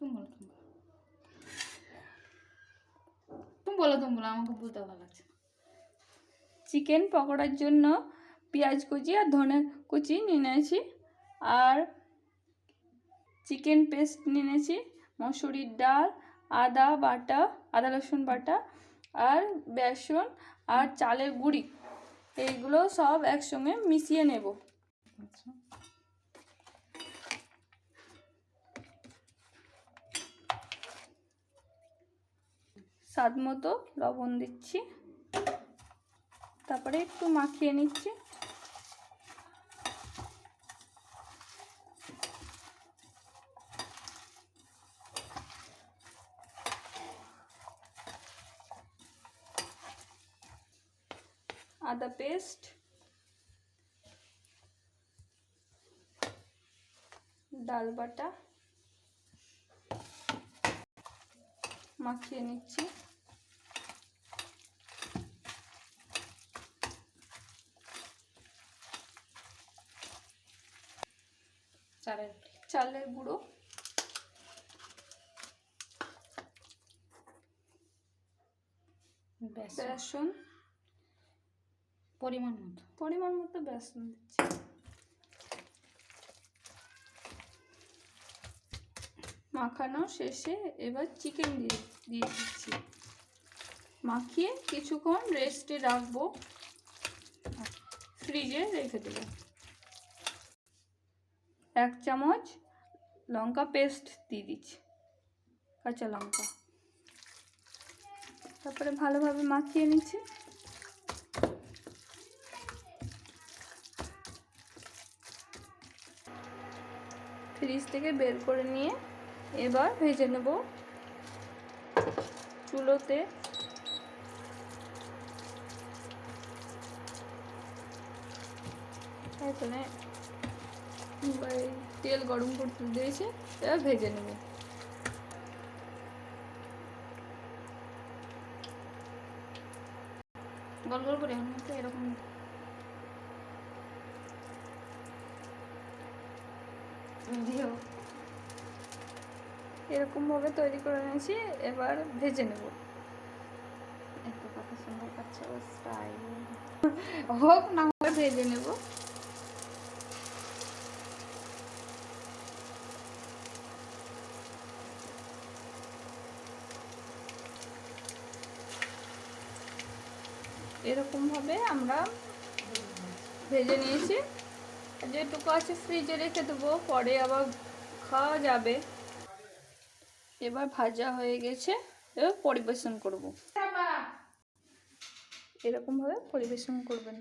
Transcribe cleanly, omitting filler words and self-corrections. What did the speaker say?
তুমি বলো আমাকে বলতে ভালো লাগছে। চিকেন পকোড়ার জন্য পেঁয়াজ কুচি আর ধনে কুচি নিয়ে নিয়েছি, আর চিকেন পেস্ট নিয়ে নিয়েছি, মসুরির ডাল, আদা বাটা, আদা রসুন বাটা, আর বেসন আর চালের গুঁড়ি, এইগুলো সব একসঙ্গে মিশিয়ে নেব। আচ্ছা, স্বাদ মতো লবণ দিচ্ছি, তারপরে একটু মাখিয়ে নিচ্ছি। আদা পেস্ট, ডাল বাটা মাখিয়ে নিচ্ছি। চালের গুঁড়ো, বেসন পরিমাণ মতো বেসন দিচ্ছি। মাখানো শেষে এবার চিকেন দিয়ে দিচ্ছি, মাখিয়ে কিছুক্ষণ রেস্টে রাখবো, ফ্রিজে রেখে দেবো। 1 চামচ লঙ্কা পেস্ট দিয়ে দিচ্ছি, কাঁচা লঙ্কা, তারপরে ভালোভাবে মাখিয়ে নিচ্ছি। ফ্রিজ থেকে বের করে নিয়ে এবার ভেজে নেব চুলোতে। এখানে তেল গরম করতে দিয়েছে, এবার ভেজে নেব। গোল গোল করে এরকম দিও। এরকম ভাবে তৈরি করে নিয়েছি, এবার ভেজে নেব। একটু কত সুন্দর পাচ্ছে ও স্টাইল। হোক না হোক ভেজে নেব। এরকম ভাবে আমরা ভেজে নিয়েছি, যেটুকু আছে ফ্রিজে রেখে দেবো, পরে আবার খাওয়া যাবে। এবার ভাজা হয়ে গেছে, এবার পরিবেশন করব। এরকম ভাবে পরিবেশন করবেন।